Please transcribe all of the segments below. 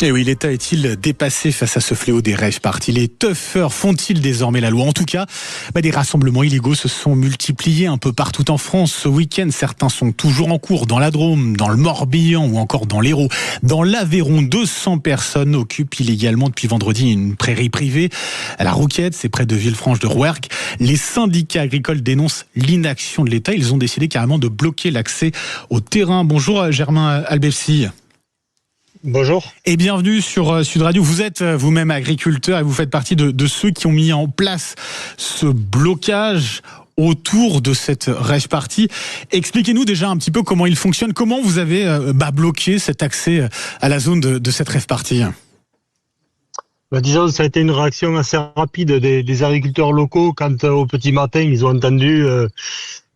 Et oui, l'État est-il dépassé face à ce fléau des rave parties? Les tuffeurs font-ils désormais la loi? En tout cas, des rassemblements illégaux se sont multipliés un peu partout en France ce week-end. Certains sont toujours en cours dans la Drôme, dans le Morbihan ou encore dans l'Hérault. Dans l'Aveyron, 200 personnes occupent illégalement depuis vendredi une prairie privée à la Rouquette, c'est près de Villefranche de Rouergue. Les syndicats agricoles dénoncent l'inaction de l'État. Ils ont décidé carrément de bloquer l'accès au terrain. Bonjour Germain Albefsi. Bonjour. Et bienvenue sur Sud Radio. Vous êtes vous-même agriculteur et vous faites partie de ceux qui ont mis en place ce blocage autour de cette rave party. Expliquez-nous déjà un petit peu comment il fonctionne. Comment vous avez bloqué cet accès à la zone de cette rave party? Disons, ça a été une réaction assez rapide des agriculteurs locaux quand au petit matin ils ont entendu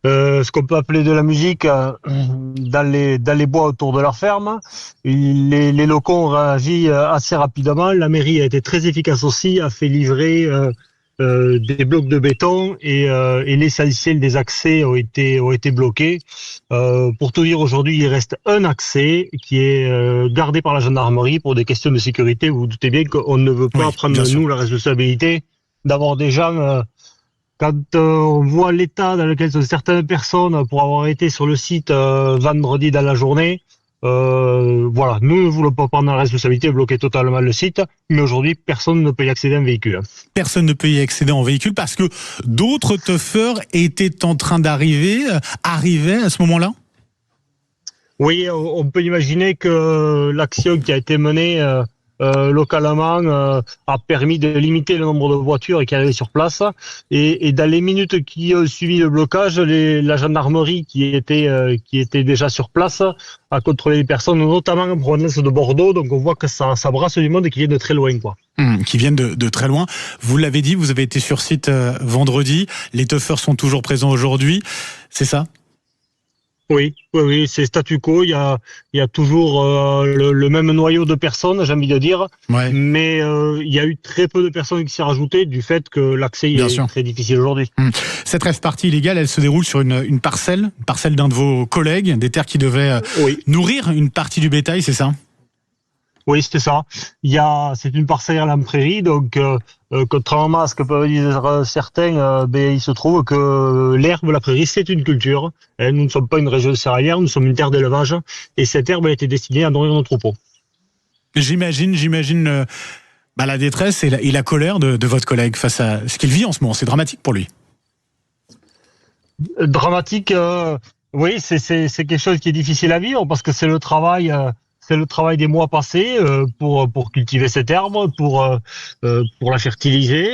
ce qu'on peut appeler de la musique dans les bois autour de leur ferme. Les locaux ont réagi assez rapidement. La mairie a été très efficace aussi, a fait livrer des blocs de béton et l'essentiel des accès ont été bloqués. Pour tout dire, aujourd'hui, il reste un accès qui est gardé par la gendarmerie pour des questions de sécurité. Vous vous doutez bien qu'on ne veut pas prendre nous la responsabilité d'avoir des gens... Quand on voit l'état dans lequel sont certaines personnes pour avoir été sur le site vendredi dans la journée, voilà, nous ne voulons pas prendre la responsabilité de bloquer totalement le site, mais aujourd'hui, personne ne peut y accéder en véhicule. Personne ne peut y accéder en véhicule parce que d'autres tuffeurs étaient en train arrivaient à ce moment-là? Oui, on peut imaginer que l'action qui a été menée localement a permis de limiter le nombre de voitures qui arrivaient sur place et dans les minutes qui ont suivi le blocage, la gendarmerie qui était déjà sur place a contrôlé les personnes, notamment en provenance de Bordeaux. Donc on voit que ça brasse du monde et qui vient de très loin, quoi. Qui viennent de très loin. Vous l'avez dit, vous avez été sur site vendredi. Les tuffeurs sont toujours présents aujourd'hui, c'est ça? Oui, c'est statu quo. Il y a toujours le même noyau de personnes, j'ai envie de dire. Ouais. Mais il y a eu très peu de personnes qui s'y rajoutées du fait que l'accès est très difficile aujourd'hui. Cette rave party illégale, elle se déroule sur une parcelle d'un de vos collègues, des terres qui devaient nourrir une partie du bétail, c'est ça? Oui, c'était ça. C'est une parcelle en prairie, donc contrairement à ce que peuvent dire certains, il se trouve que l'herbe, la prairie, c'est une culture. Nous ne sommes pas une région céréalière, nous sommes une terre d'élevage, et cette herbe a été destinée à nourrir nos troupeaux. J'imagine la détresse et la colère de votre collègue face à ce qu'il vit en ce moment. C'est dramatique pour lui. Dramatique, oui, c'est quelque chose qui est difficile à vivre parce que c'est le travail. C'est le travail des mois passés pour cultiver cette herbe, pour la fertiliser,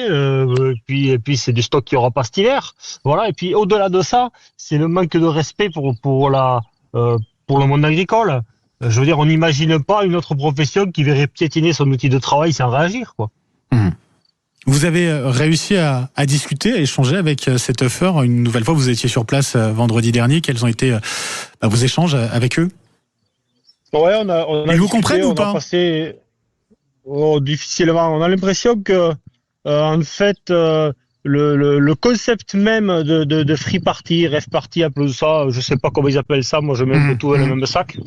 et puis c'est du stock qu'il n'y aura pas cet hiver. Voilà. Et puis au-delà de ça, c'est le manque de respect pour le monde agricole. Je veux dire, on n'imagine pas une autre profession qui verrait piétiner son outil de travail sans réagir, quoi. Vous avez réussi à discuter, à échanger avec ces tuffeurs une nouvelle fois. Vous étiez sur place vendredi dernier. Quels ont été vos échanges avec eux? Ouais, on a Ils vous comprennent ou pas? Difficilement. On a l'impression que, en fait, le concept même de free party, rave party, appelons ça, je sais pas comment ils appellent ça, moi je mets un peu tout dans le même sac.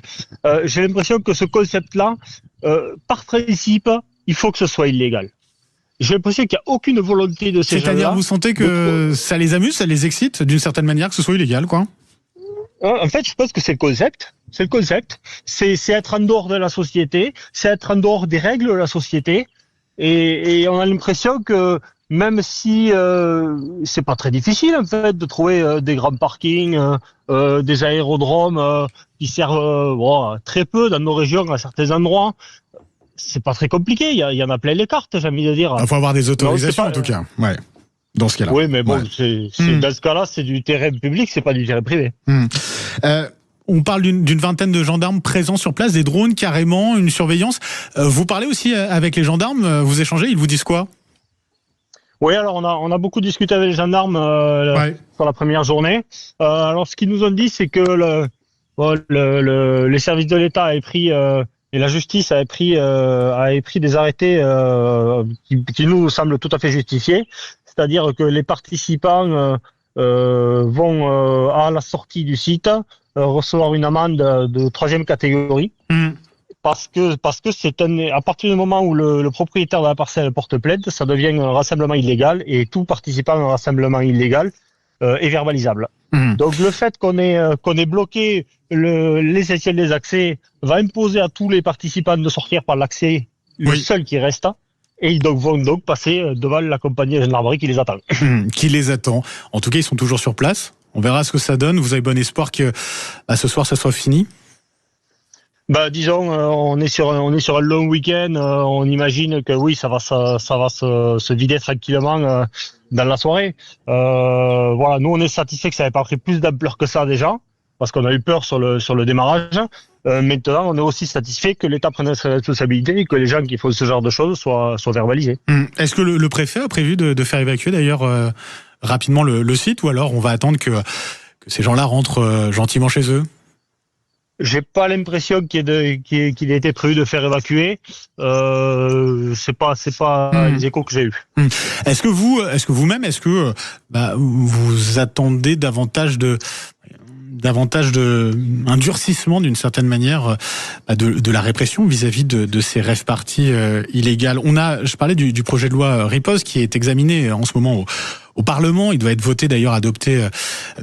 J'ai l'impression que ce concept-là, par principe, il faut que ce soit illégal. J'ai l'impression qu'il n'y a aucune volonté de ces gens-là. C'est-à-dire, vous sentez que ça les amuse, ça les excite d'une certaine manière que ce soit illégal, quoi? En fait, je pense que c'est le concept. C'est le concept. C'est être en dehors de la société. C'est être en dehors des règles de la société. Et on a l'impression que même si c'est pas très difficile en fait de trouver des grands parkings, des aérodromes qui servent très peu dans nos régions à certains endroits. C'est pas très compliqué. Il y en a plein les cartes, j'ai envie de dire. Il faut avoir des autorisations en tout cas. Ouais. Dans ce cas-là. Oui, mais bon, dans ce cas-là, c'est du terrain public, c'est pas du terrain privé. On parle d'une vingtaine de gendarmes présents sur place, des drones carrément, une surveillance. Vous parlez aussi avec les gendarmes, vous échangez, ils vous disent quoi? Oui, alors on a beaucoup discuté avec les gendarmes sur la première journée. Alors ce qu'ils nous ont dit, c'est que les services de l'État avaient pris et la justice avait pris des arrêtés qui nous semblent tout à fait justifiés. C'est-à-dire que les participants vont à la sortie du site recevoir une amende de 3e catégorie. parce que c'est à partir du moment où le propriétaire de la parcelle porte plainte, ça devient un rassemblement illégal et tout participant à un rassemblement illégal est verbalisable. Donc le fait qu'on ait bloqué l'essentiel des accès va imposer à tous les participants de sortir par l'accès le seul qui reste. Et ils vont donc passer devant la compagnie de gendarmerie qui les attend. Qui les attend. En tout cas, ils sont toujours sur place. On verra ce que ça donne. Vous avez bon espoir que ce soir, ça soit fini? Disons, on est sur un long week-end. On imagine que oui, ça va se vider tranquillement dans la soirée. Voilà, nous on est satisfait que ça n'ait pas pris plus d'ampleur que ça déjà, parce qu'on a eu peur sur le démarrage. Maintenant, on est aussi satisfait que l'État prenne ses responsabilités et que les gens qui font ce genre de choses soient verbalisés. Est-ce que le préfet a prévu de faire évacuer d'ailleurs rapidement le site, ou alors on va attendre que ces gens-là rentrent gentiment chez eux? J'ai pas l'impression qu'il ait été prévu de faire évacuer. C'est pas les échos que j'ai eus. Est-ce que vous-même, vous attendez davantage un durcissement d'une certaine manière de la répression vis-à-vis de ces rave-parties illégales? Je parlais du projet de loi Riposte qui est examiné en ce moment au Parlement. Il doit être voté, d'ailleurs, adopté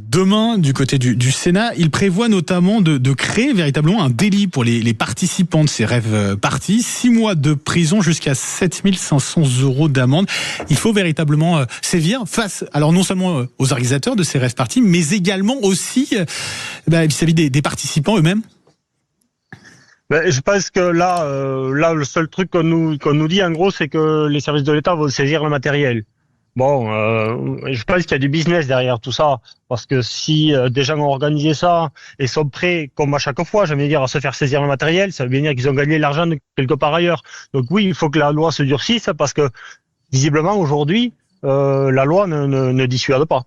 demain du côté du Sénat. Il prévoit notamment de créer véritablement un délit pour les participants de ces rave-parties. 6 mois de prison jusqu'à 7 500 € d'amende. Il faut véritablement sévir face, alors non seulement aux organisateurs de ces rave-parties, mais également aussi vis-à-vis des participants eux-mêmes. Je pense que là, le seul truc qu'on nous dit, en gros, c'est que les services de l'État vont saisir le matériel. Bon, je pense qu'il y a du business derrière tout ça, parce que si des gens ont organisé ça et sont prêts, comme à chaque fois, j'aime dire, à se faire saisir le matériel, ça veut bien dire qu'ils ont gagné l'argent de quelque part ailleurs. Donc oui, il faut que la loi se durcisse, parce que visiblement aujourd'hui, la loi ne dissuade pas.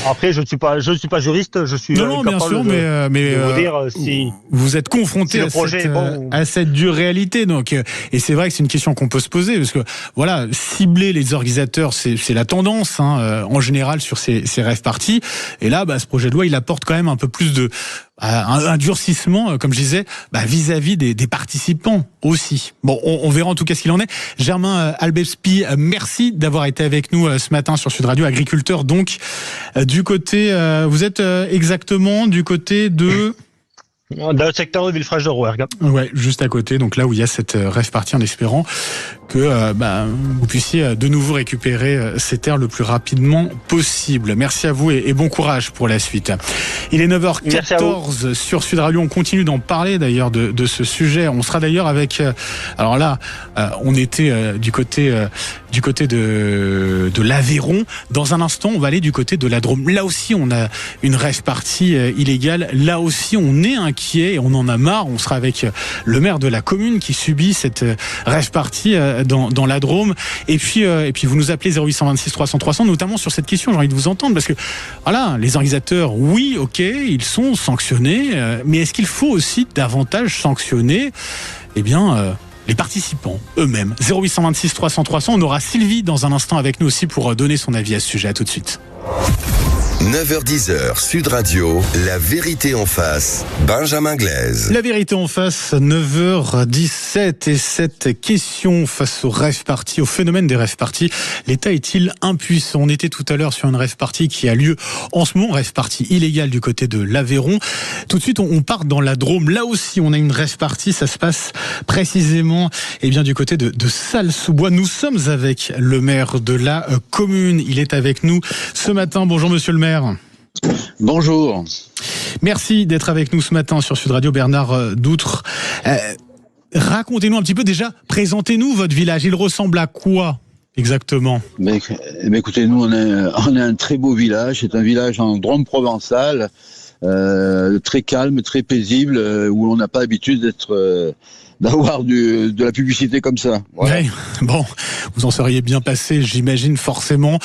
Après, je ne suis pas juriste, je suis non, bien sûr, mais vous dire si vous êtes confronté à cette dure réalité, donc et c'est vrai que c'est une question qu'on peut se poser, parce que voilà, cibler les organisateurs, c'est la tendance en général sur ces rave-parties, et là ce projet de loi il apporte quand même un peu plus de un durcissement, comme je disais, vis-à-vis des participants aussi. Bon, on verra en tout cas ce qu'il en est. Germain Albespie, merci d'avoir été avec nous ce matin sur Sud Radio, agriculteur. Donc, du côté, vous êtes exactement du côté de... Dans le secteur de Villefranche-de-Rouergue. Ouais, juste à côté, donc là où il y a cette rave-party, en espérant que vous puissiez de nouveau récupérer ces terres le plus rapidement possible. Merci à vous et bon courage pour la suite. Il est 9h14 sur Sud Radio. On continue d'en parler d'ailleurs de ce sujet. On sera d'ailleurs avec... alors là, on était du côté de l'Aveyron. Dans un instant, on va aller du côté de la Drôme. Là aussi, on a une rave-party illégale. Là aussi, on est inquiet et on en a marre. On sera avec le maire de la commune qui subit cette rave-party dans la Drôme. Et puis vous nous appelez 0826 300 300, notamment sur cette question. J'ai envie de vous entendre, parce que voilà, les organisateurs, oui, ok, ils sont sanctionnés, mais est-ce qu'il faut aussi davantage sanctionner les participants eux-mêmes? 0826 300 300. On aura Sylvie dans un instant avec nous aussi pour donner son avis à ce sujet. À tout de suite. 9h-10h, Sud Radio, la vérité en face, Benjamin Glaise. La vérité en face, 9h17, et cette question face aux rave-parties, au phénomène des rave-parties, l'État est-il impuissant? On était tout à l'heure sur une rave-party qui a lieu en ce moment, rave-party illégale du côté de l'Aveyron. Tout de suite, on part dans la Drôme. Là aussi, on a une rave-party, ça se passe précisément du côté de Salles-sous-Bois. Nous sommes avec le maire de la commune. Il est avec nous ce matin. Bonjour monsieur le maire. Bonjour. Merci d'être avec nous ce matin sur Sud Radio, Bernard Doutre. Racontez-nous un petit peu déjà, présentez-nous votre village. Il ressemble à quoi exactement? Écoutez, nous on est un très beau village. C'est un village en Drôme provençale, très calme, très paisible, où on n'a pas l'habitude d'avoir de la publicité comme ça. Voilà. Ouais, bon, vous en seriez bien passé, j'imagine, forcément.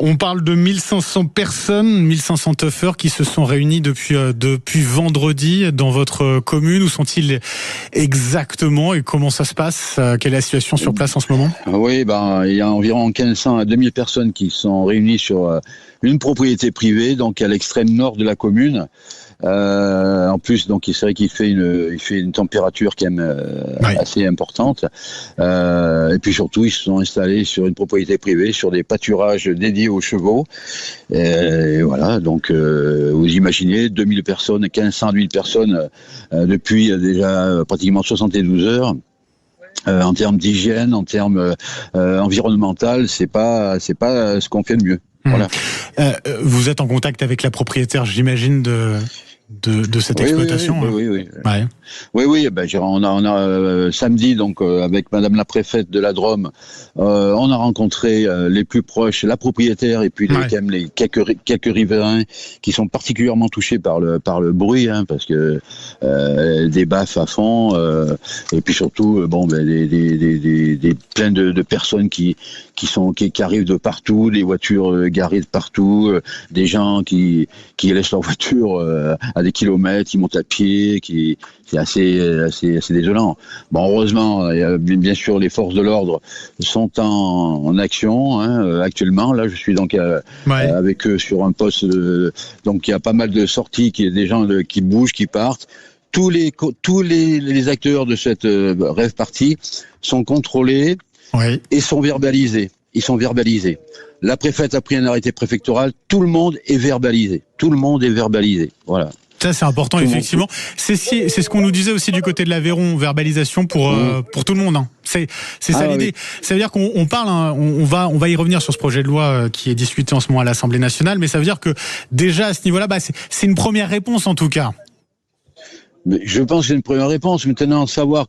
On parle de 1500 personnes, 1500 tuffeurs qui se sont réunis depuis vendredi dans votre commune. Où sont-ils exactement et comment ça se passe? Quelle est la situation sur place en ce moment? Oui, il y a environ 1500 à 2000 personnes qui sont réunies sur une propriété privée, donc à l'extrême nord de la commune. En plus, donc c'est vrai qu'il fait une température quand même assez importante. Et puis surtout, ils se sont installés sur une propriété privée, sur des pâturages dédiés aux chevaux. Et voilà, donc vous imaginez 2000 personnes, 1500 000 personnes depuis déjà pratiquement 72 heures. En termes d'hygiène, en termes environnemental, c'est pas ce qu'on fait de mieux. Voilà. Vous êtes en contact avec la propriétaire, j'imagine, de cette exploitation. Oui. Ouais. Oui. Ben, on a samedi donc avec Madame la préfète de la Drôme, on a rencontré les plus proches, la propriétaire et puis quand même les quelques riverains qui sont particulièrement touchés par le bruit, hein, parce que des baffes à fond et puis surtout des plein de personnes qui arrivent de partout, des voitures garées de partout, des gens qui laissent leur voiture à des kilomètres, ils montent à pied, c'est assez désolant. Bon, heureusement, bien sûr, les forces de l'ordre sont en action actuellement. Là, je suis donc avec eux sur un poste. Donc, il y a pas mal de sorties, des gens qui bougent, qui partent. Tous les acteurs de cette rave party sont contrôlés et sont verbalisés. Ils sont verbalisés. La préfète a pris un arrêté préfectoral. Tout le monde est verbalisé. Voilà. Ça, c'est important, effectivement. C'est ce qu'on nous disait aussi du côté de l'Aveyron, verbalisation pour tout le monde. Hein. C'est ça l'idée. Oui. Ça veut dire qu'on parle, hein, on va y revenir sur ce projet de loi qui est discuté en ce moment à l'Assemblée nationale, mais ça veut dire que déjà à ce niveau-là, c'est une première réponse en tout cas. Mais je pense que c'est une première réponse. Maintenant, savoir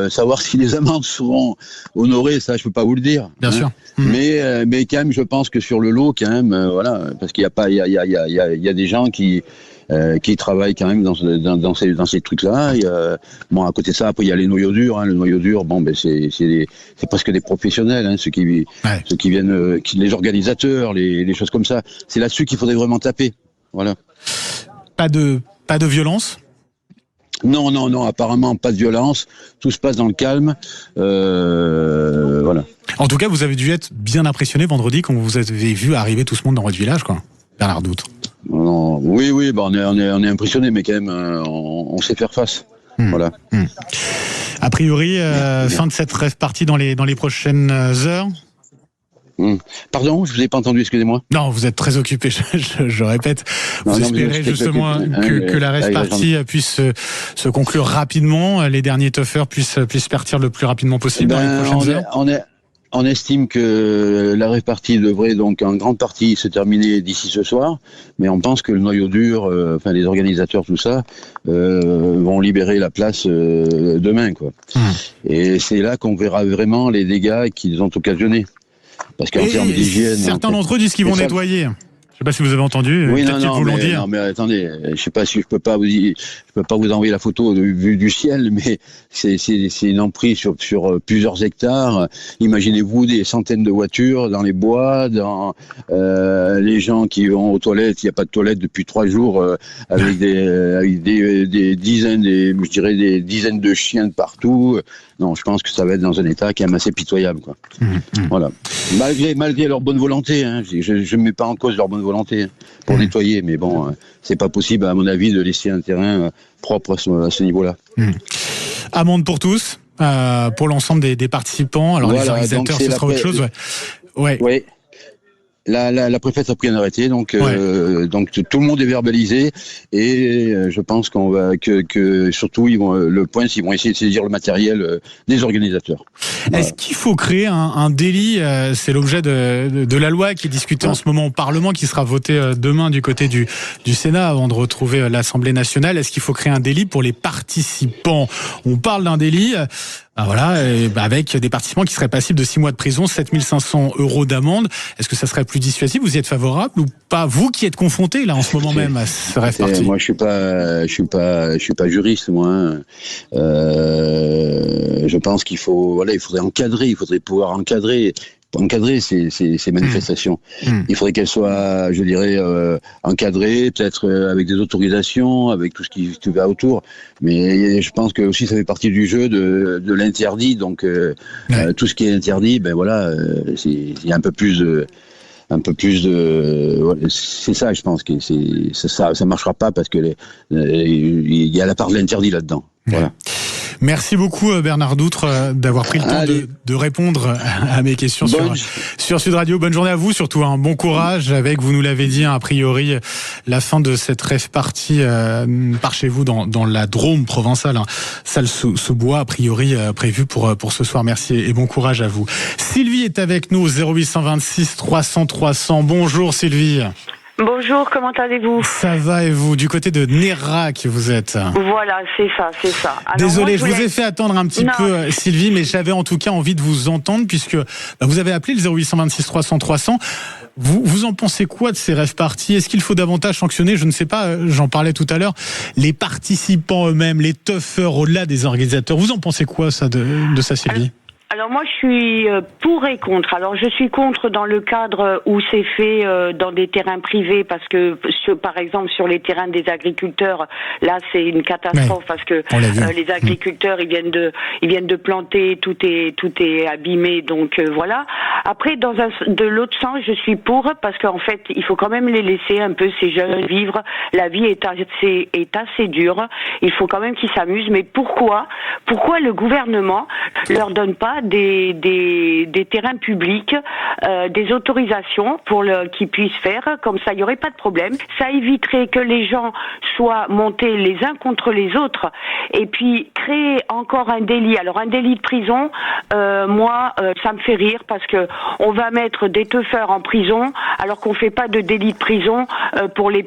savoir si les amendes seront honorées, ça, je peux pas vous le dire. Bien sûr. Mais quand même, je pense que sur le lot, quand même, parce qu'il y a des gens qui travaillent quand même dans ces trucs-là. Bon, à côté de ça, après il y a les noyaux durs. Hein. Le noyau dur, c'est presque des professionnels, ceux qui viennent, les organisateurs, les choses comme ça. C'est là-dessus qu'il faudrait vraiment taper. Voilà. Pas de violence ? Non, apparemment pas de violence. Tout se passe dans le calme. Voilà. En tout cas, vous avez dû être bien impressionné vendredi quand vous avez vu arriver tout ce monde dans votre village, quoi. Bernard Doutre. Oui, on est impressionné, mais quand même, on sait faire face. Voilà. A priori, fin de cette rave party dans les prochaines heures. Pardon, je vous ai pas entendu, excusez-moi. Non, vous êtes très occupé, je répète. Vous espérez justement que la rave party puisse se conclure rapidement, les derniers toughers puissent partir le plus rapidement possible dans les prochaines heures. On estime que la rave party devrait donc en grande partie se terminer d'ici ce soir, mais on pense que le noyau dur, les organisateurs, tout ça, vont libérer la place demain, quoi. Et c'est là qu'on verra vraiment les dégâts qu'ils ont occasionnés. Parce qu'en termes d'hygiène... Certains d'entre eux disent qu'ils vont nettoyer. Je sais pas si vous avez entendu. Oui, non, mais attendez, je sais pas si je peux pas vous envoyer la photo vue du ciel, mais c'est une emprise sur plusieurs hectares. Imaginez-vous des centaines de voitures dans les bois, dans les gens qui vont aux toilettes. Il n'y a pas de toilettes depuis 3 jours, avec des dizaines, des dizaines de chiens de partout. Non, je pense que ça va être dans un état qui est assez pitoyable, quoi. Voilà. Malgré leur bonne volonté, hein, je ne mets pas en cause leur bonne volonté pour nettoyer, mais bon, c'est pas possible, à mon avis, de laisser un terrain propre à ce niveau-là. Amende pour tous, pour l'ensemble des participants. Alors les organisateurs, ce sera autre chose. Ouais. La préfète a pris un arrêté, donc tout le monde est verbalisé et je pense qu'on va que surtout ils vont essayer de saisir le matériel des organisateurs. Voilà. Est-ce qu'il faut créer un délit ? C'est l'objet de la loi qui est discutée en ce moment au Parlement, qui sera votée demain du côté du Sénat avant de retrouver l'Assemblée nationale. Est-ce qu'il faut créer un délit pour les participants ? On parle d'un délit. Avec des participants qui seraient passibles de 6 mois de prison, 7 500 € d'amende. Est-ce que ça serait plus dissuasif ? Vous y êtes favorable ou pas ? Vous qui êtes confronté là en ce moment même à ce rêve parti. Moi, je suis pas juriste, moi. Je pense il faudrait encadrer, il faudrait pouvoir encadrer ces manifestations. Il faudrait qu'elles soient, je dirais, encadrées, peut-être avec des autorisations, avec tout ce qui va autour. Mais je pense que aussi ça fait partie du jeu de l'interdit. Donc tout ce qui est interdit, il y a un peu plus un peu plus de. C'est ça, je pense que ça marchera pas parce que il y a la part de l'interdit là-dedans. Voilà. Merci beaucoup Bernard Doutre d'avoir pris le temps de répondre à mes questions sur Sud Radio. Bonne journée à vous, surtout un bon courage avec, vous nous l'avez dit, a priori la fin de cette rave party par chez vous dans la Drôme provençale, salle sous bois, a priori prévue pour ce soir. Merci et bon courage à vous. Sylvie est avec nous au 0826 300 300. Bonjour Sylvie. Bonjour, comment allez-vous ? Ça va et vous ? Du côté de Nérac, vous êtes ? Voilà, c'est ça. Alors désolé, je vous ai fait attendre un petit peu, Sylvie, mais j'avais en tout cas envie de vous entendre puisque vous avez appelé le 0826 300 300. Vous en pensez quoi de ces rave parties ? Est-ce qu'il faut davantage sanctionner ? Je ne sais pas, j'en parlais tout à l'heure, les participants eux-mêmes, les toughers au-delà des organisateurs. Vous en pensez quoi ça de ça, Sylvie ? Alors moi je suis pour et contre. Alors je suis contre dans le cadre où c'est fait dans des terrains privés parce que par exemple sur les terrains des agriculteurs, là c'est une catastrophe parce que les agriculteurs ils viennent de planter, tout est abîmé, donc voilà. Après de l'autre sens je suis pour parce qu'en fait il faut quand même les laisser un peu ces jeunes vivre. La vie est assez dure. Il faut quand même qu'ils s'amusent. Mais pourquoi le gouvernement leur donne pas des terrains publics, des autorisations pour qu'ils puissent faire, comme ça il n'y aurait pas de problème. Ça éviterait que les gens soient montés les uns contre les autres et puis créer encore un délit. Alors un délit de prison, moi ça me fait rire parce que on va mettre des teufeurs en prison alors qu'on fait pas de délit de prison pour les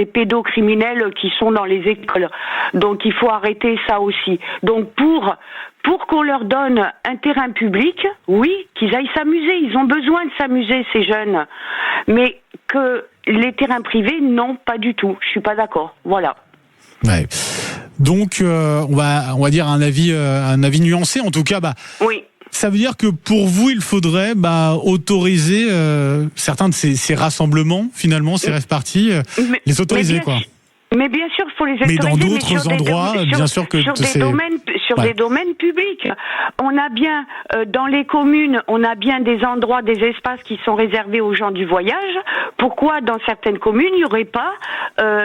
pédocriminels qui sont dans les écoles. Donc il faut arrêter ça aussi. Donc pour qu'on leur donne un terrain public, oui, qu'ils aillent s'amuser. Ils ont besoin de s'amuser, ces jeunes. Mais que les terrains privés, non, pas du tout. Je suis pas d'accord. Voilà. Ouais. Donc, on va dire un avis nuancé. En tout cas, oui. Ça veut dire que pour vous, il faudrait autoriser certains de ces rassemblements, finalement, ces rave parties, les autoriser, quoi. Mais bien sûr, il faut les autoriser. Mais dans d'autres endroits, bien sûr que sur des domaines publics. On a bien, dans les communes, on a bien des endroits, des espaces qui sont réservés aux gens du voyage. Pourquoi, dans certaines communes, il n'y aurait pas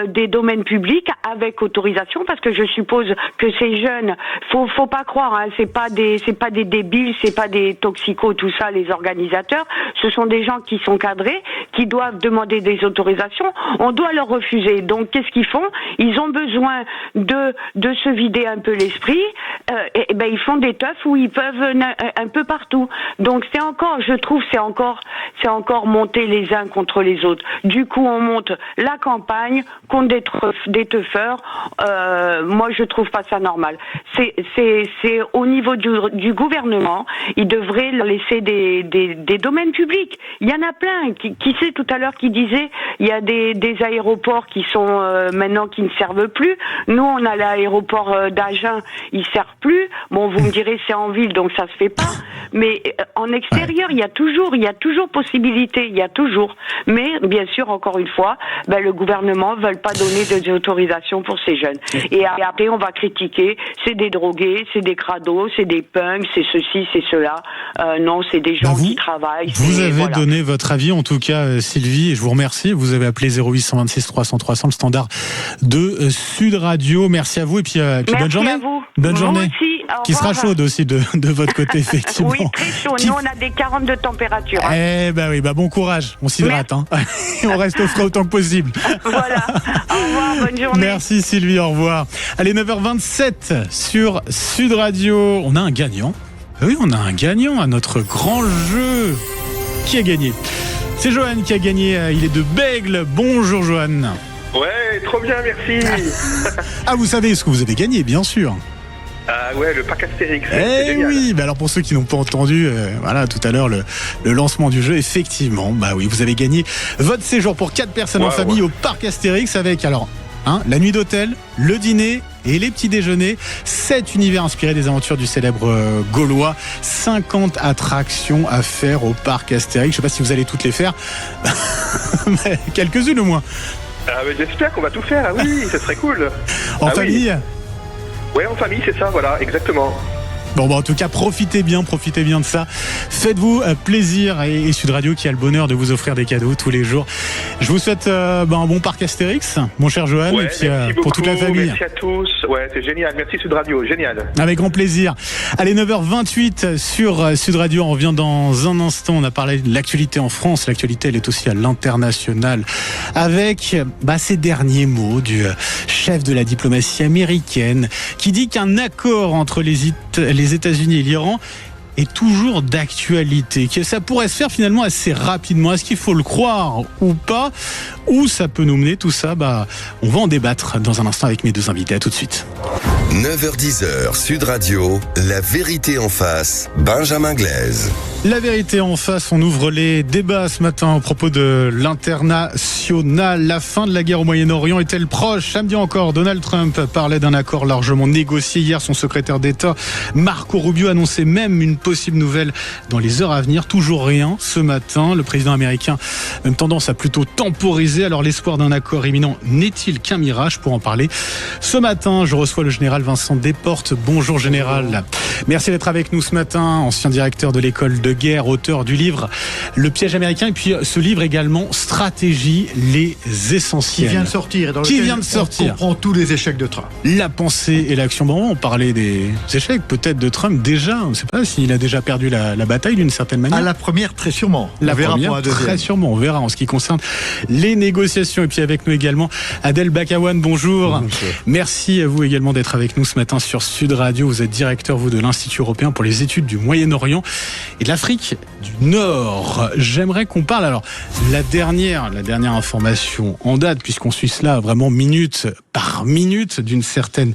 des domaines publics avec autorisation? Parce que je suppose que ces jeunes, faut pas croire, c'est pas des débiles, c'est pas des toxicos, tout ça, les organisateurs. Ce sont des gens qui sont cadrés, qui doivent demander des autorisations. On doit leur refuser. Donc, qu'est-ce qu'ils font? Ils ont besoin de se vider un peu l'esprit. Ils font des teufs où ils peuvent un peu partout. Donc je trouve c'est encore monter les uns contre les autres. Du coup on monte la campagne contre des teufeurs. Moi je trouve pas ça normal. C'est au niveau du gouvernement, ils devraient laisser des domaines publics. Il y en a plein. Qui sait tout à l'heure qui disait il y a des aéroports qui sont maintenant qui ne servent plus. Nous on a l'aéroport d'Agen, il sert plus. Bon, vous me direz c'est en ville donc ça se fait pas. Mais en extérieur, il y a toujours possibilité, il y a toujours. Mais bien sûr, encore une fois, le gouvernement ne veut pas donner des autorisations pour ces jeunes. Et après, on va critiquer, c'est des drogués, c'est des crados, c'est des punks, c'est ceci, c'est cela. Non, c'est des gens qui travaillent. Vous avez donné votre avis, en tout cas, Sylvie, et je vous remercie. Vous avez appelé 0826 300 300, le standard de Sud Radio. Merci à vous et puis bonne journée. Merci à vous. Bonne journée. Aussi, qui sera chaude aussi de votre côté, effectivement. Oui, très chaud. Nous, on a des 42 températures. Oui, bon courage. On s'hydrate. On reste au frais autant que possible. Voilà. Au revoir, bonne journée. Merci Sylvie, au revoir. Allez, 9h27 sur Sud Radio. On a un gagnant. Oui, on a un gagnant à notre grand jeu. Qui a gagné? C'est Johan qui a gagné. Il est de Bègle. Bonjour Johan. Ouais, trop bien, merci. Vous savez ce que vous avez gagné, bien sûr. Ouais, le pack Astérix. Oui, alors pour ceux qui n'ont pas entendu, tout à l'heure le lancement du jeu, effectivement, oui, vous avez gagné votre séjour pour 4 personnes en famille au parc Astérix avec la nuit d'hôtel, le dîner et les petits déjeuners. 7 univers inspirés des aventures du célèbre Gaulois. 50 attractions à faire au parc Astérix. Je sais pas si vous allez toutes les faire, mais quelques-unes au moins. J'espère qu'on va tout faire. Oui, ça serait cool. En famille. Ouais, en famille, c'est ça, voilà, exactement. Bon, en tout cas, profitez bien de ça. Faites-vous plaisir et Sud Radio qui a le bonheur de vous offrir des cadeaux tous les jours. Je vous souhaite un bon parc Astérix, mon cher Johan, Ouais, et puis merci beaucoup, pour toute la famille. Merci à tous. Ouais, c'est génial. Merci Sud Radio, génial. Avec grand plaisir. Allez, 9h28 sur Sud Radio. On revient dans un instant. On a parlé de l'actualité en France. L'actualité, elle est aussi à l'international. Avec ces derniers mots du chef de la diplomatie américaine qui dit qu'un accord entre les États-Unis et l'Iran est toujours d'actualité, que ça pourrait se faire finalement assez rapidement. Est-ce qu'il faut le croire ou pas? Où ça peut nous mener tout ça? On va en débattre dans un instant avec mes deux invités. À tout de suite. 9h-10h, Sud Radio, la vérité en face, Benjamin Glaise. La vérité en face, on ouvre les débats ce matin au propos de l'international. La fin de la guerre au Moyen-Orient est-elle proche? Samedi encore, Donald Trump parlait d'un accord largement négocié. Hier, son secrétaire d'État, Marco Rubio, annonçait même une possible nouvelle dans les heures à venir. Toujours rien ce matin. Le président américain a même tendance à plutôt temporiser. Alors l'espoir d'un accord imminent n'est-il qu'un mirage? Pour en parler, ce matin, je reçois le général Vincent Desportes. Bonjour général. Merci d'être avec nous ce matin. Ancien directeur de l'école de guerre, auteur du livre Le piège américain, et puis ce livre également Stratégie, les essentiels. Qui vient de sortir et dans lequel on comprend tous les échecs de Trump. La pensée et l'action. On parlait des échecs peut-être de Trump déjà. On ne sait pas s'il a déjà perdu la bataille d'une certaine manière. À la première, très sûrement. La première, très sûrement. On verra en ce qui concerne les négociations. Et puis avec nous également Adel Bakawan. Bonjour. Merci à vous également d'être avec nous ce matin sur Sud Radio. Vous êtes directeur, vous, de l'Institut européen pour les études du Moyen-Orient et de l'Afrique du Nord. J'aimerais qu'on parle, alors, la dernière information en date, puisqu'on suit cela vraiment minute par minute, d'une certaine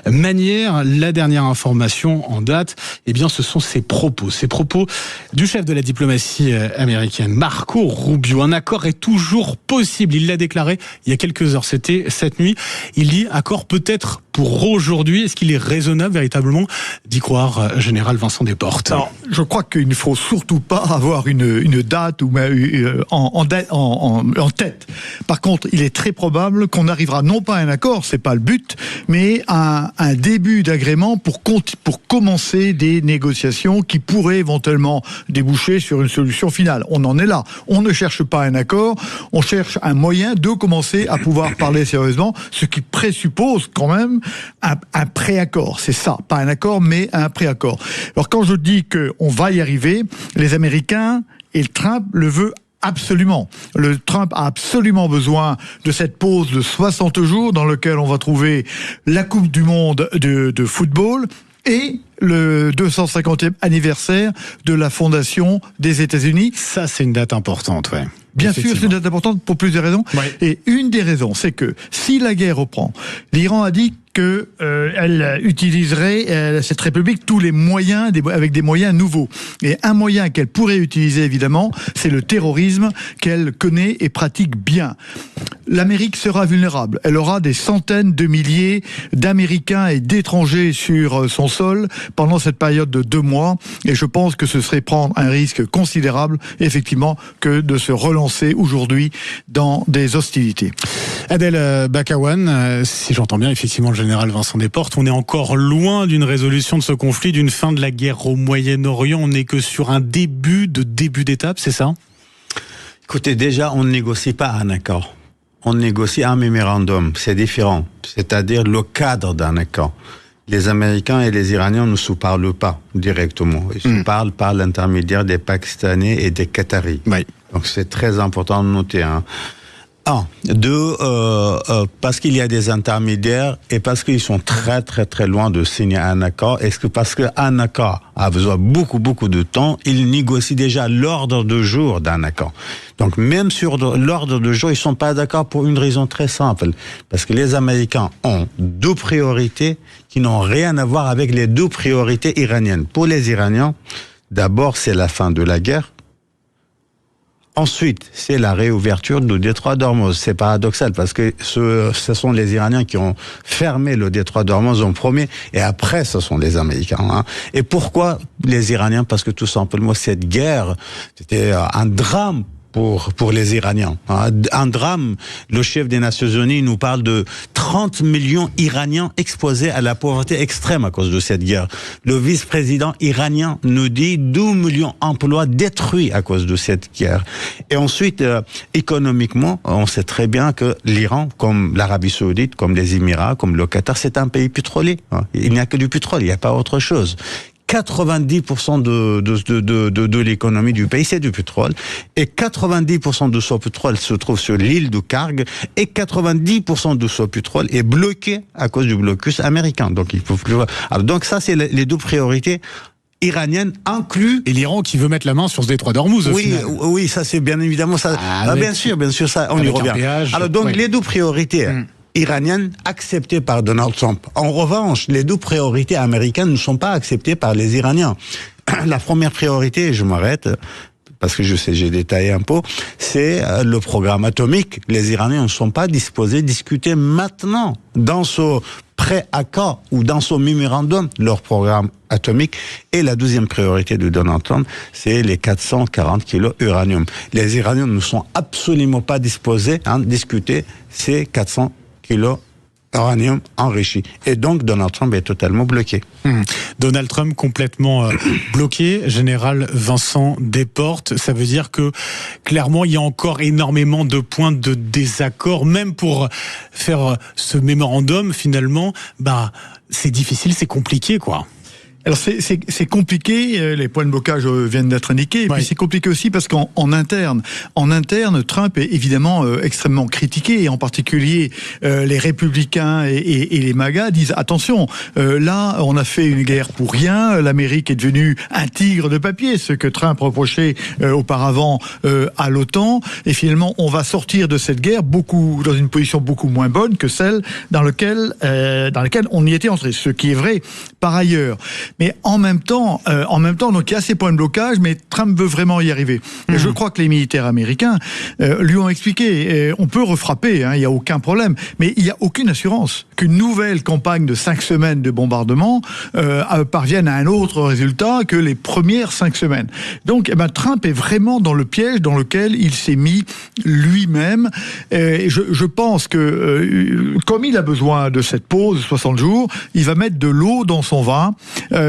manière. La dernière information en date, ce sont ces propos du chef de la diplomatie américaine, Marco Rubio. Un accord est toujours possible. Il l'a déclaré il y a quelques heures. C'était cette nuit. Il dit accord peut-être pour aujourd'hui. Est-ce qu'il est raisonnable véritablement d'y croire, général Vincent Desportes? Alors, je crois qu'il ne faut surtout pas avoir une date en tête. Par contre, il est très probable qu'on arrivera non pas à un accord, c'est pas le but, mais à un début d'agrément pour commencer des négociations qui pourraient éventuellement déboucher sur une solution finale. On en est là. On ne cherche pas un accord, on cherche un moyen de commencer à pouvoir parler sérieusement, ce qui présuppose quand même un préaccord. C'est ça, pas un accord, mais un préaccord. Alors quand je dis qu'on va y arriver, les Américains et le Trump le veut absolument. Le Trump a absolument besoin de cette pause de 60 jours dans lequel on va trouver la Coupe du Monde de football et le 250e anniversaire de la fondation des États-Unis. Ça, c'est une date importante, ouais. Bien sûr, c'est une date importante pour plusieurs raisons. Ouais. Et une des raisons, c'est que si la guerre reprend, l'Iran a dit qu'elle utiliserait, cette république, tous les moyens, avec des moyens nouveaux. Et un moyen qu'elle pourrait utiliser, évidemment, c'est le terrorisme qu'elle connaît et pratique bien. L'Amérique sera vulnérable. Elle aura des centaines de milliers d'Américains et d'étrangers sur son sol pendant cette période de 2 mois. Et je pense que ce serait prendre un risque considérable, effectivement, que de se relancer aujourd'hui dans des hostilités. Adel Bakawan, si j'entends bien, effectivement, le général Vincent Desportes, on est encore loin d'une résolution de ce conflit, d'une fin de la guerre au Moyen-Orient. On n'est que sur un début d'étape, c'est ça? Écoutez, déjà, on ne négocie pas un accord. On négocie un mémorandum. C'est différent. C'est-à-dire le cadre d'un accord. Les Américains et les Iraniens ne se parlent pas directement. Ils se parlent par l'intermédiaire des Pakistanais et des Qataris. Oui. Donc c'est très important de noter. Parce qu'il y a des intermédiaires et parce qu'ils sont très très très loin de signer un accord. Est-ce que parce qu'un accord a besoin beaucoup de temps, ils négocient déjà l'ordre de jour d'un accord. Donc même sur l'ordre de jour, ils sont pas d'accord pour une raison très simple. Parce que les Américains ont 2 priorités qui n'ont rien à voir avec les 2 priorités iraniennes. Pour les Iraniens, d'abord c'est la fin de la guerre. Ensuite, c'est la réouverture du détroit d'Ormuz. C'est paradoxal parce que ce sont les Iraniens qui ont fermé le détroit d'Ormuz en premier et après ce sont les Américains. Et pourquoi les Iraniens? Parce que tout simplement cette guerre, c'était un drame pour les Iraniens. Un drame, le chef des Nations Unies nous parle de 30 millions Iraniens exposés à la pauvreté extrême à cause de cette guerre. Le vice-président iranien nous dit 12 millions d'emplois détruits à cause de cette guerre. Et ensuite, économiquement, on sait très bien que l'Iran, comme l'Arabie Saoudite, comme les Émirats, comme le Qatar, c'est un pays pétrolier. Il n'y a que du pétrole, il n'y a pas autre chose. 90% de l'économie du pays, c'est du pétrole. Et 90% de ce pétrole se trouve sur l'île de Karg. Et 90% de ce pétrole est bloqué à cause du blocus américain. Donc, il faut plus... Alors, donc ça, c'est les deux priorités iranienne inclut. Et l'Iran qui veut mettre la main sur ce détroit d'Ormuz. Oui, ça c'est bien évidemment ça. Bien sûr, ça on y revient. Alors donc les deux priorités iraniennes acceptées par Donald Trump. En revanche, les deux priorités américaines ne sont pas acceptées par les Iraniens. La première priorité, je m'arrête parce que je sais, j'ai détaillé un peu, c'est le programme atomique. Les Iraniens ne sont pas disposés à discuter maintenant dans ce pré-accord ou dans ce mémorandum leur programme atomique. Et la deuxième priorité de Donald Trump, c'est les 440 kilos d'uranium. Les Iraniens ne sont absolument pas disposés à discuter ces 400 kilos uranium enrichi. Et donc, Donald Trump est totalement bloqué. Donald Trump complètement bloqué. Général Vincent Desportes, ça veut dire que, clairement, il y a encore énormément de points de désaccord. Même pour faire ce mémorandum, finalement, c'est difficile, c'est compliqué, quoi. Alors c'est compliqué, les points de blocage viennent d'être indiqués, et puis c'est compliqué aussi parce qu'en interne, Trump est évidemment extrêmement critiqué, et en particulier les républicains et les MAGA disent attention, là on a fait une guerre pour rien, l'Amérique est devenue un tigre de papier, ce que Trump reprochait auparavant à l'OTAN, et finalement on va sortir de cette guerre dans une position beaucoup moins bonne que celle dans laquelle on y était entré, ce qui est vrai par ailleurs. Mais en même temps, donc il y a ces points de blocage, mais Trump veut vraiment y arriver. Et je crois que les militaires américains lui ont expliqué, on peut refrapper, il n'y a aucun problème, mais il n'y a aucune assurance qu'une nouvelle campagne de 5 semaines de bombardement parvienne à un autre résultat que les premières 5 semaines. Donc, Trump est vraiment dans le piège dans lequel il s'est mis lui-même. Et je pense que, comme il a besoin de cette pause de 60 jours, il va mettre de l'eau dans son vin,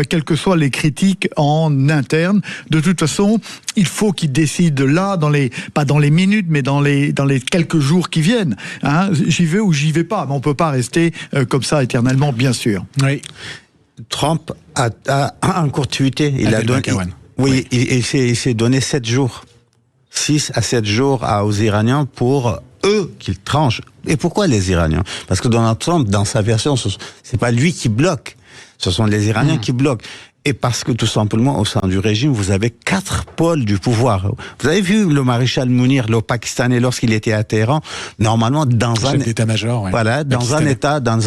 quelles que soient les critiques en interne. De toute façon, il faut qu'il décide là, pas dans les minutes, mais dans les quelques jours qui viennent. J'y vais ou j'y vais pas, mais on peut pas rester comme ça éternellement, bien sûr. Oui. Trump a encore tweeté. Il s'est donné 7 jours. 6 à 7 jours aux Iraniens pour eux qu'ils tranchent. Et pourquoi les Iraniens? Parce que Donald Trump, dans sa version, c'est pas lui qui bloque. Ce sont les Iraniens qui bloquent. Et parce que tout simplement, au sein du régime, vous avez 4 pôles du pouvoir. Vous avez vu le maréchal Mounir, le Pakistanais, lorsqu'il était à Téhéran, normalement, dans un état-major, dans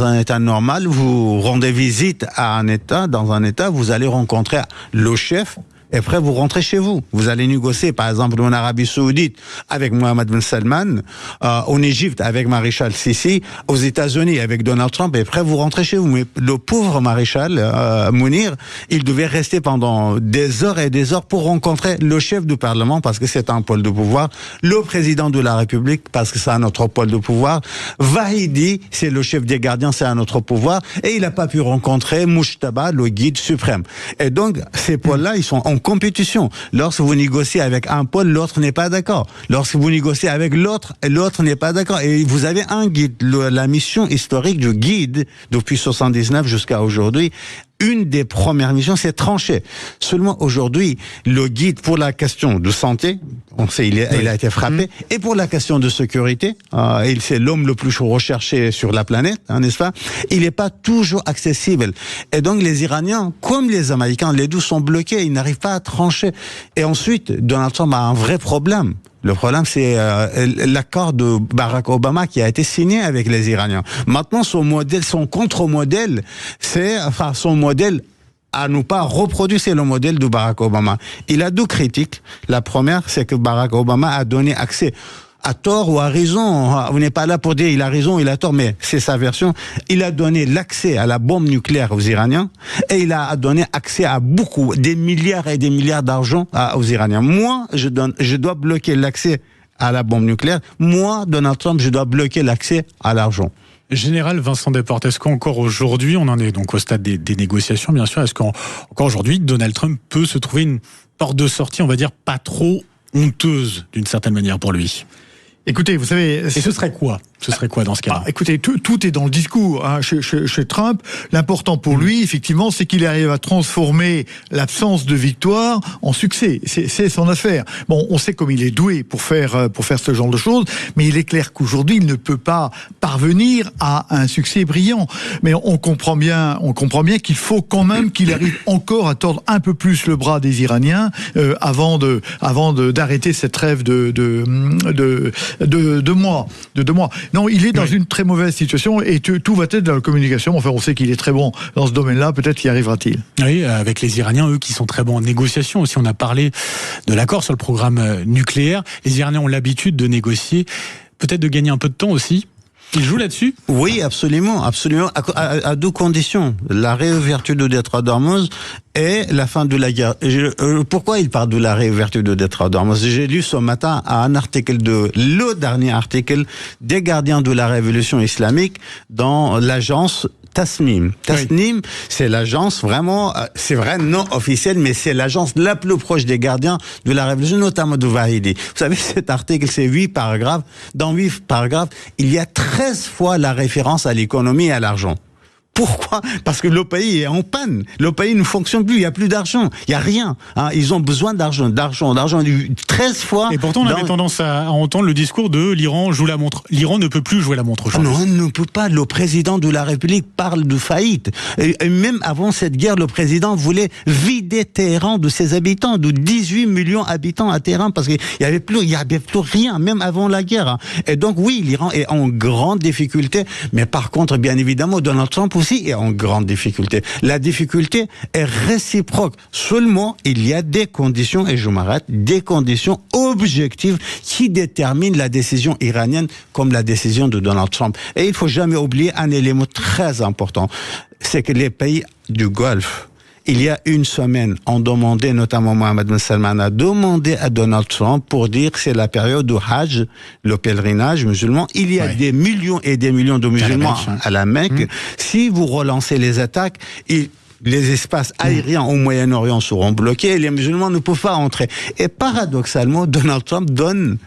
un état normal, vous rendez visite à un état, dans un état, vous allez rencontrer le chef. Et après, vous rentrez chez vous. Vous allez négocier, par exemple, en Arabie Saoudite avec Mohammed Ben Salman, en Égypte avec Maréchal Sissi, aux États-Unis avec Donald Trump, et après, vous rentrez chez vous. Mais le pauvre maréchal Mounir, il devait rester pendant des heures et des heures pour rencontrer le chef du Parlement, parce que c'est un pôle de pouvoir, le président de la République, parce que c'est un autre pôle de pouvoir, Vahidi, c'est le chef des gardiens, c'est un autre pouvoir, et il n'a pas pu rencontrer Mujtaba, le guide suprême. Et donc, ces pôles-là, ils sont en compétition. Lorsque vous négociez avec un pôle, l'autre n'est pas d'accord. Lorsque vous négociez avec l'autre n'est pas d'accord. Et vous avez un guide. La mission historique du guide, depuis 79 jusqu'à aujourd'hui, une des premières missions, c'est trancher. Seulement aujourd'hui, le guide pour la question de santé, on sait il a été frappé, et pour la question de sécurité, c'est l'homme le plus recherché sur la planète, n'est-ce pas? Il n'est pas toujours accessible. Et donc les Iraniens, comme les Américains, les deux sont bloqués, ils n'arrivent pas à trancher. Et ensuite, Donald Trump a un vrai problème. Le problème, c'est l'accord de Barack Obama qui a été signé avec les Iraniens. Maintenant, son contre-modèle, son modèle à ne pas reproduire, c'est le modèle de Barack Obama. Il a 2 critiques. La première, c'est que Barack Obama a donné accès à tort ou à raison, vous n'êtes pas là pour dire il a raison, il a tort, mais c'est sa version. Il a donné l'accès à la bombe nucléaire aux Iraniens et il a donné accès à des milliards et des milliards d'argent aux Iraniens. Moi, je dois bloquer l'accès à la bombe nucléaire, moi, Donald Trump, je dois bloquer l'accès à l'argent. Général Vincent Desportes, est-ce qu'encore aujourd'hui, on en est donc au stade des négociations, bien sûr, est-ce qu'encore aujourd'hui, Donald Trump peut se trouver une porte de sortie, on va dire, pas trop honteuse, d'une certaine manière, pour lui? Écoutez, vous savez... Et ce serait quoi? Ce serait quoi dans ce cas-là? Écoutez, tout est dans le discours. Hein. Chez Trump, l'important pour lui, effectivement, c'est qu'il arrive à transformer l'absence de victoire en succès. C'est son affaire. Bon, on sait comme il est doué pour faire ce genre de choses, mais il est clair qu'aujourd'hui, il ne peut pas parvenir à un succès brillant. Mais on comprend bien qu'il faut quand même qu'il arrive encore à tordre un peu plus le bras des Iraniens avant d'arrêter cette trêve de 2 mois. Non, il est dans une très mauvaise situation et tout va être dans la communication. Enfin, on sait qu'il est très bon dans ce domaine-là. Peut-être y arrivera-t-il. Oui, avec les Iraniens, eux, qui sont très bons en négociation aussi. On a parlé de l'accord sur le programme nucléaire. Les Iraniens ont l'habitude de négocier, peut-être de gagner un peu de temps aussi. Ils jouent là-dessus? Oui, absolument. À 2 conditions. La réouverture de détroit d'Ormuz et la fin de la guerre. Pourquoi il parle de la réouverture de détroit d'Ormuz? J'ai lu ce matin un article le dernier article des gardiens de la révolution islamique dans l'agence Tasnim. Tasnim, c'est l'agence vraiment, c'est vrai, non officielle, mais c'est l'agence la plus proche des gardiens de la révolution, notamment de Vahidi. Vous savez, cet article, c'est 8 paragraphes. Dans 8 paragraphes, il y a 13 fois la référence à l'économie et à l'argent. Pourquoi? Parce que le pays est en panne. Le pays ne fonctionne plus. Il n'y a plus d'argent. Il n'y a rien. Hein, ils ont besoin d'argent. 13 fois. Et pourtant, on avait tendance à entendre le discours de l'Iran joue la montre. L'Iran ne peut plus jouer la montre aujourd'hui. Non, on ne peut pas. Le président de la République parle de faillite. Et même avant cette guerre, le président voulait vider Téhéran de ses habitants, de 18 millions d'habitants à Téhéran, parce qu'il n'y avait plus rien, même avant la guerre. Hein. Et donc, oui, l'Iran est en grande difficulté. Mais par contre, bien évidemment, Donald Trump aussi est en grande difficulté. La difficulté est réciproque. Seulement, il y a des conditions, et je m'arrête, des conditions objectives qui déterminent la décision iranienne comme la décision de Donald Trump. Et il faut jamais oublier un élément très important, c'est que les pays du Golfe, il y a une semaine, on demandait, notamment Mohammed bin Salman a demandé à Donald Trump pour dire que c'est la période du Hajj, le pèlerinage musulman. Il y a des millions et des millions de musulmans à la Mecque. Si vous relancez les attaques, les espaces aériens au Moyen-Orient seront bloqués et les musulmans ne peuvent pas entrer. Et paradoxalement, Donald Trump donne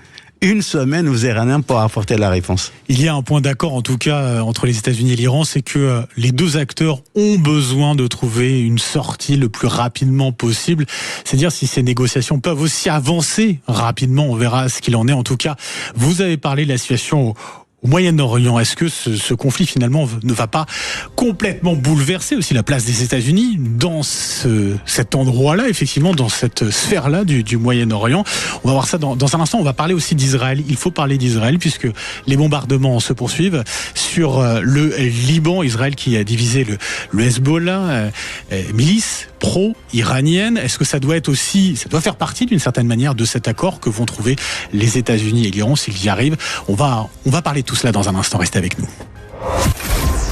une semaine aux Iraniens pour apporter la réponse. Il y a un point d'accord, en tout cas, entre les États-Unis et l'Iran, c'est que les 2 acteurs ont besoin de trouver une sortie le plus rapidement possible. C'est-à-dire si ces négociations peuvent aussi avancer rapidement, on verra ce qu'il en est. En tout cas, vous avez parlé de la situation au Moyen-Orient. Est-ce que ce conflit finalement ne va pas complètement bouleverser aussi la place des États-Unis dans cet endroit-là, effectivement, dans cette sphère-là du Moyen-Orient? On va voir ça dans un instant. On va parler aussi d'Israël. Il faut parler d'Israël puisque les bombardements se poursuivent sur le Liban. Israël qui a divisé le Hezbollah, milice pro-iranienne. Est-ce que ça doit faire partie d'une certaine manière de cet accord que vont trouver les États-Unis et l'Iran s'ils y arrivent? On va parler de tout cela dans un instant. Restez avec nous.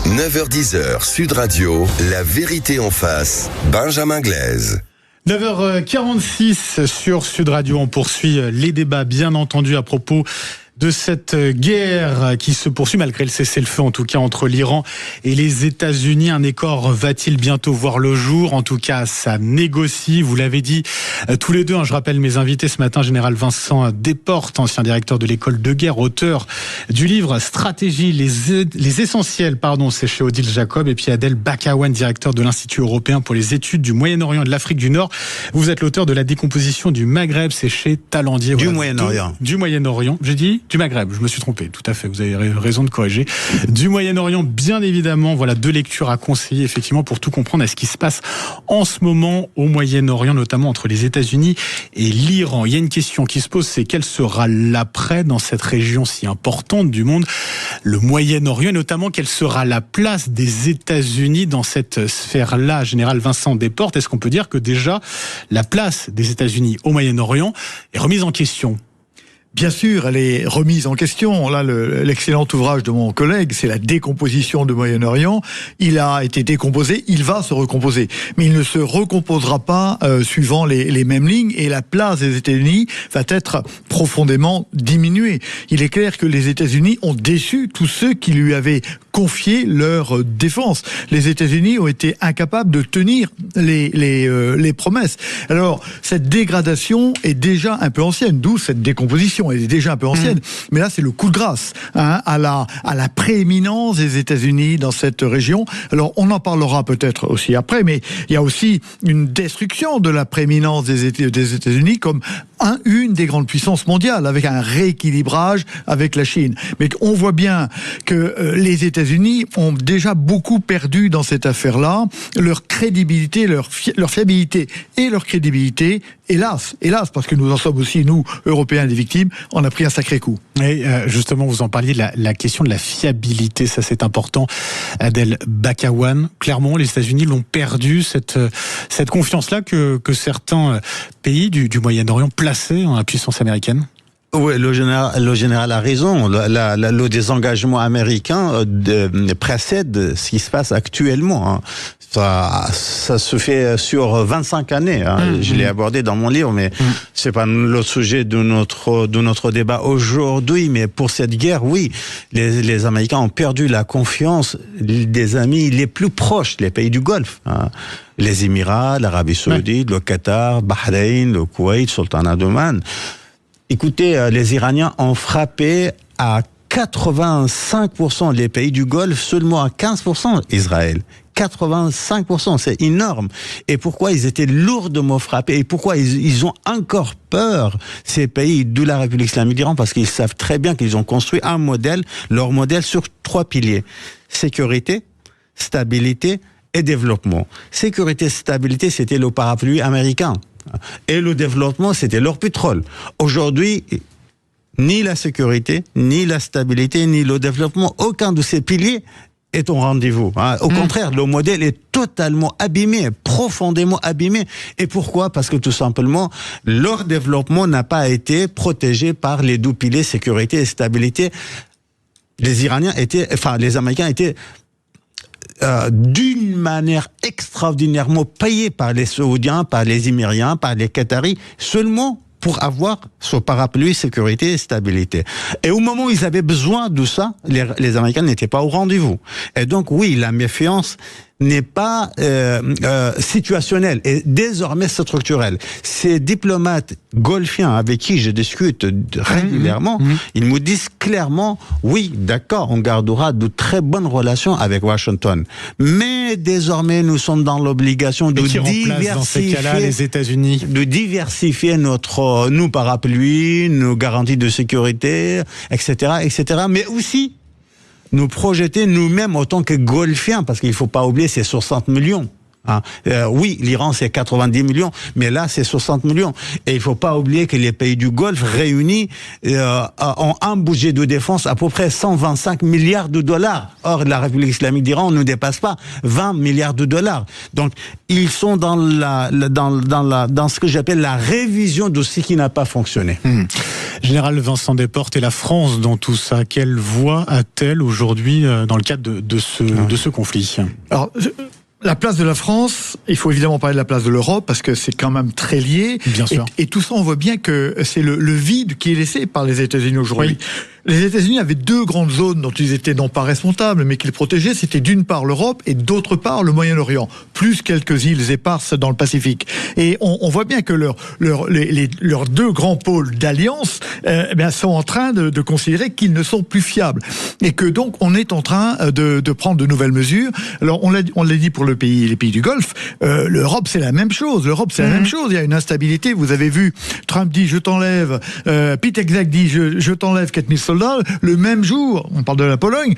9h-10h, Sud Radio, la vérité en face, Benjamin Glaise. 9h46 sur Sud Radio. On poursuit les débats, bien entendu, à propos de cette guerre qui se poursuit malgré le cessez-le-feu, en tout cas entre l'Iran et les États-Unis. Un accord va-t-il bientôt voir le jour? En tout cas, ça négocie. Vous l'avez dit tous les deux. Je rappelle mes invités ce matin, général Vincent Desportes, ancien directeur de l'école de guerre, auteur du livre Stratégie, les essentiels, c'est chez Odile Jacob, et puis Adel Bakawan, directeur de l'Institut européen pour les études du Moyen-Orient et de l'Afrique du Nord. Vous êtes l'auteur de La décomposition du Maghreb, c'est chez Talandier. Du Moyen-Orient. Du Moyen-Orient. J'ai dit du Maghreb, je me suis trompé, tout à fait, vous avez raison de corriger. Du Moyen-Orient, bien évidemment, voilà 2 lectures à conseiller, effectivement, pour tout comprendre à ce qui se passe en ce moment au Moyen-Orient, notamment entre les États-Unis et l'Iran. Il y a une question qui se pose, c'est quel sera l'après dans cette région si importante du monde, le Moyen-Orient, et notamment quelle sera la place des États-Unis dans cette sphère-là? Général Vincent Desportes, est-ce qu'on peut dire que déjà la place des États-Unis au Moyen-Orient est remise en question? Bien sûr, elle est remise en question. Là, l'excellent ouvrage de mon collègue, c'est la décomposition du Moyen-Orient. Il a été décomposé, il va se recomposer. Mais il ne se recomposera pas suivant les mêmes lignes, et la place des États-Unis va être profondément diminuée. Il est clair que les États-Unis ont déçu tous ceux qui lui avaient confié leur défense. Les États-Unis ont été incapables de tenir les promesses. Alors, cette dégradation est déjà un peu ancienne, d'où cette décomposition. Elle est déjà un peu ancienne, mais là c'est le coup de grâce à la prééminence des États-Unis dans cette région. Alors on en parlera peut-être aussi après, mais il y a aussi une destruction de la prééminence des États-Unis comme une des grandes puissances mondiales, avec un rééquilibrage avec la Chine. Mais on voit bien que les États-Unis ont déjà beaucoup perdu dans cette affaire-là, leur crédibilité, leur fiabilité et leur crédibilité. Hélas, parce que nous en sommes aussi, nous, Européens, des victimes, on a pris un sacré coup. Et justement, vous en parliez, la question de la fiabilité, ça c'est important. Adel Bakawan, clairement, les États-Unis l'ont perdu, cette confiance-là que certains pays du Moyen-Orient plaçaient en la puissance américaine. Oui, le général a raison. Le désengagement américain précède ce qui se passe actuellement. Hein. Ça se fait sur 25 années. Hein. Je l'ai abordé dans mon livre, mais c'est pas le sujet de notre débat aujourd'hui. Mais pour cette guerre, oui, les Américains ont perdu la confiance des amis les plus proches, les pays du Golfe. Hein. Les Émirats, l'Arabie Saoudite, le Qatar, Bahreïn, le Koweït, Sultanat d'Oman. Écoutez, les Iraniens ont frappé à 85% les pays du Golfe, seulement à 15% Israël. 85%, c'est énorme. Et pourquoi ils étaient lourdement frappés? Et pourquoi ils ont encore peur, ces pays de la République islamique d'Iran? Parce qu'ils savent très bien qu'ils ont construit leur modèle sur 3 piliers. Sécurité, stabilité et développement. Sécurité, stabilité, c'était le parapluie américain. Et le développement, c'était leur pétrole. Aujourd'hui, ni la sécurité, ni la stabilité, ni le développement, aucun de ces piliers est au rendez-vous. Au contraire, le modèle est totalement abîmé, profondément abîmé. Et pourquoi? Parce que tout simplement, leur développement n'a pas été protégé par les 2 piliers sécurité et stabilité. Les Américains étaient d'une manière extraordinairement payés par les Saoudiens, par les Émiriens, par les Qataris, seulement pour avoir ce parapluie sécurité et stabilité. Et au moment où ils avaient besoin de ça, les Américains n'étaient pas au rendez-vous. Et donc oui, la méfiance n'est pas situationnelle et désormais structurelle. Ces diplomates golfiens avec qui je discute régulièrement, ils me disent clairement, oui, d'accord, on gardera de très bonnes relations avec Washington, mais désormais nous sommes dans l'obligation de diversifier, dans ces cas-là, les États-Unis, de diversifier nos parapluies, nos garanties de sécurité, etc., mais aussi nous projeter nous-mêmes en tant que golfiens, parce qu'il ne faut pas oublier, c'est 60 millions. Hein. Oui, l'Iran c'est 90 millions, mais là c'est 60 millions. Et il ne faut pas oublier que les pays du Golfe réunis ont un budget de défense à peu près 125 milliards de dollars. Or, la République islamique d'Iran ne dépasse pas 20 milliards de dollars. Donc, ils sont dans ce que j'appelle la révision de ce qui n'a pas fonctionné. Général Vincent Desportes, et la France dans tout ça, quelle voix a-t-elle aujourd'hui dans le cadre de ce conflit? Alors, la place de la France, il faut évidemment parler de la place de l'Europe, parce que c'est quand même très lié. Bien sûr. Et tout ça, on voit bien que c'est le vide qui est laissé par les États-Unis aujourd'hui. Oui. Les États-Unis avaient 2 grandes zones dont ils étaient non pas responsables, mais qu'ils protégeaient. C'était d'une part l'Europe et d'autre part le Moyen-Orient, plus quelques îles éparses dans le Pacifique. Et on voit bien que leurs 2 grands pôles d'alliance sont en train de considérer qu'ils ne sont plus fiables. Et que donc on est en train de prendre de nouvelles mesures. Alors on l'a dit pour les pays du Golfe, l'Europe c'est la même chose. La même chose. Il y a une instabilité. Vous avez vu, Trump dit je t'enlève, Pete Hegseth dit je t'enlève 4000 soldats. Le même jour, on parle de la Pologne,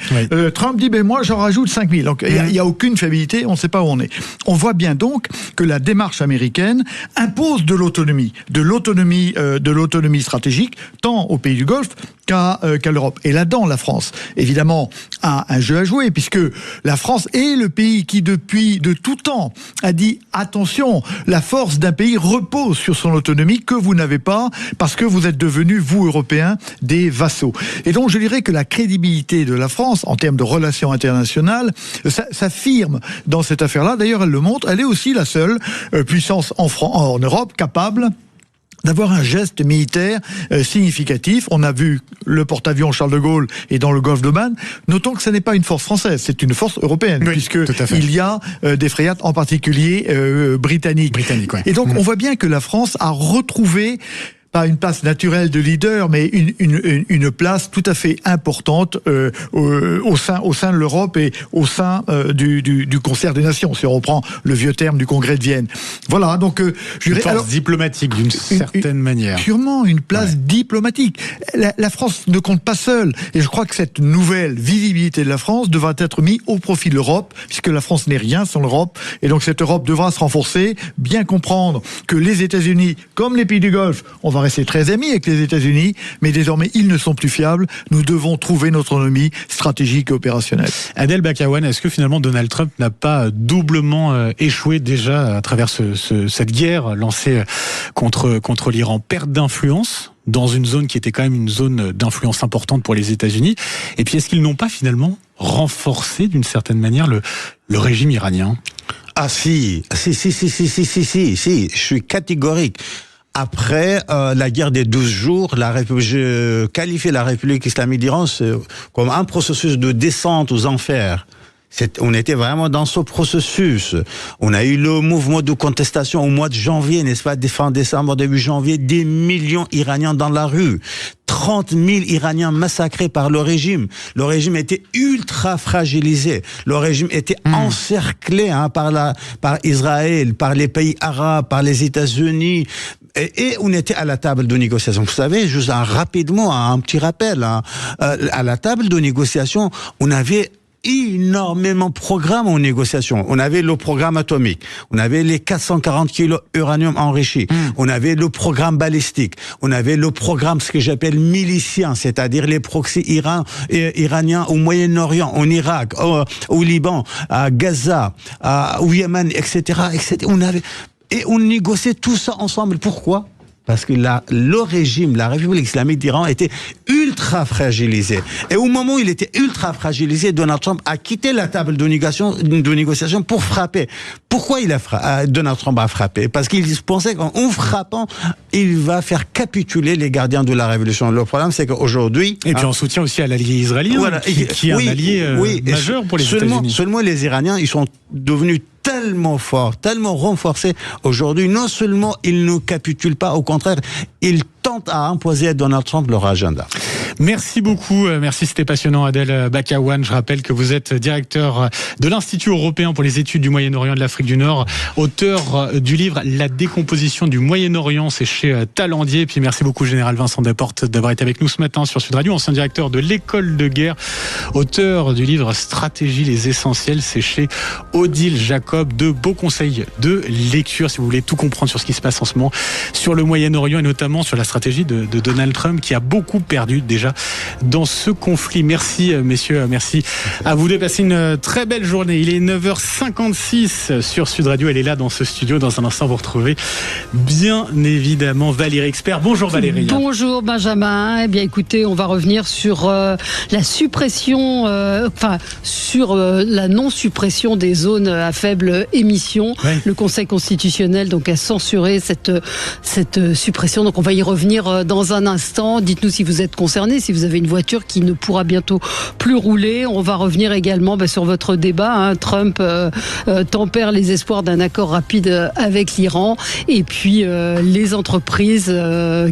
Trump dit moi j'en rajoute 5000. Donc il n'y a aucune fiabilité, on ne sait pas où on est. On voit bien donc que la démarche américaine impose de l'autonomie stratégique, tant aux pays du Golfe qu'à l'Europe. Et là-dedans, la France, évidemment, a un jeu à jouer, puisque la France est le pays qui, depuis de tout temps, a a dit attention, la force d'un pays repose sur son autonomie que vous n'avez pas parce que vous êtes devenus, vous Européens, des vassaux. Et donc je dirais que la crédibilité de la France en termes de relations internationales s'affirme dans cette affaire-là. D'ailleurs, elle le montre, elle est aussi la seule puissance en Europe capable d'avoir un geste militaire significatif. On a vu le porte-avions Charles de Gaulle et dans le golfe d'Oman. Notons que ce n'est pas une force française, c'est une force européenne, puisque il y a des frégates, en particulier britanniques. Ouais. Et donc on voit bien que la France a retrouvé pas une place naturelle de leader, mais une place tout à fait importante au sein de l'Europe et au sein du concert des nations, si on reprend le vieux terme du congrès de Vienne. Voilà, donc je dirais, force diplomatique d'une certaine manière. Sûrement une place diplomatique. La France ne compte pas seule, et je crois que cette nouvelle visibilité de la France devra être mise au profit de l'Europe, puisque la France n'est rien sans l'Europe, et donc cette Europe devra se renforcer, bien comprendre que les États-Unis, comme les pays du Golfe, on va rester très amis avec les États-Unis, mais désormais ils ne sont plus fiables. Nous devons trouver notre autonomie stratégique et opérationnelle. Adel Bakawan, est-ce que finalement Donald Trump n'a pas doublement échoué déjà à travers cette guerre lancée contre l'Iran? Perte d'influence dans une zone qui était quand même une zone d'influence importante pour les États-Unis. Et puis est-ce qu'ils n'ont pas finalement renforcé d'une certaine manière le régime iranien? Ah si, je suis catégorique. Après la guerre des 12 jours, je qualifie la République islamique d'Iran comme un processus de descente aux enfers. On était vraiment dans ce processus. On a eu le mouvement de contestation au mois de janvier, n'est-ce pas, fin décembre, début janvier, des millions d'Iraniens dans la rue. 30 000 Iraniens massacrés par le régime. Le régime était ultra fragilisé. Le régime était encerclé par Israël, par les pays arabes, par les États-Unis. Et on était à la table de négociation. Vous savez, juste rapidement, un petit rappel. À la table de négociation, on avait énormément de programmes en négociation. On avait le programme atomique, on avait les 440 kilos uranium enrichi, on avait le programme balistique, on avait le programme, ce que j'appelle milicien, c'est-à-dire les proxys iraniens au Moyen-Orient, en Irak, au Liban, à Gaza, au Yémen, etc. Et on négociait tout ça ensemble. Pourquoi ? Parce que le régime, la République islamique d'Iran était ultra fragilisé. Et au moment où il était ultra fragilisé, Donald Trump a quitté la table de négociation pour frapper. Pourquoi Donald Trump a frappé? Parce qu'il pensait qu'en frappant, il va faire capituler les gardiens de la révolution. Le problème, c'est qu'aujourd'hui... Et puis on soutient aussi à l'allié israélien, voilà, qui est un allié majeur pour les États-Unis. Seulement les Iraniens, ils sont devenus tellement forts, tellement renforcés. Aujourd'hui, non seulement ils ne capitulent pas, au contraire, ils tentent à imposer à Donald Trump leur agenda. Merci beaucoup, merci, c'était passionnant, Adel Bakawan. Je rappelle que vous êtes directeur de l'Institut européen pour les études du Moyen-Orient et de l'Afrique du Nord, auteur du livre La décomposition du Moyen-Orient, c'est chez Talandier. Et puis merci beaucoup, Général Vincent Desportes, d'avoir été avec nous ce matin sur Sud Radio, ancien directeur de l'École de guerre, auteur du livre Stratégie les essentiels, c'est chez Odile Jacob. De beaux conseils de lecture si vous voulez tout comprendre sur ce qui se passe en ce moment sur le Moyen-Orient et notamment sur la stratégie de Donald Trump qui a beaucoup perdu déjà dans ce conflit. Merci messieurs, merci à vous de passer une très belle journée. Il est 9h56 sur Sud Radio, elle est là dans ce studio. Dans un instant vous retrouvez bien évidemment Valérie Expert. Bonjour Valérie. Bonjour Benjamin. Eh bien écoutez, on va revenir sur la suppression, sur la non-suppression des zones à faible émission. Ouais. Le Conseil constitutionnel donc a censuré cette suppression. Donc on va y revenir dans un instant. Dites-nous si vous êtes concernés, si vous avez une voiture qui ne pourra bientôt plus rouler. On va revenir également sur votre débat. Trump tempère les espoirs d'un accord rapide avec l'Iran. Et puis les entreprises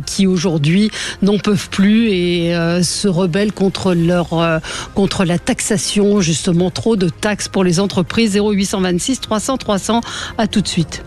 qui aujourd'hui n'en peuvent plus et se rebellent contre la taxation. Justement, trop de taxes pour les entreprises. 0826 300 300. À tout de suite.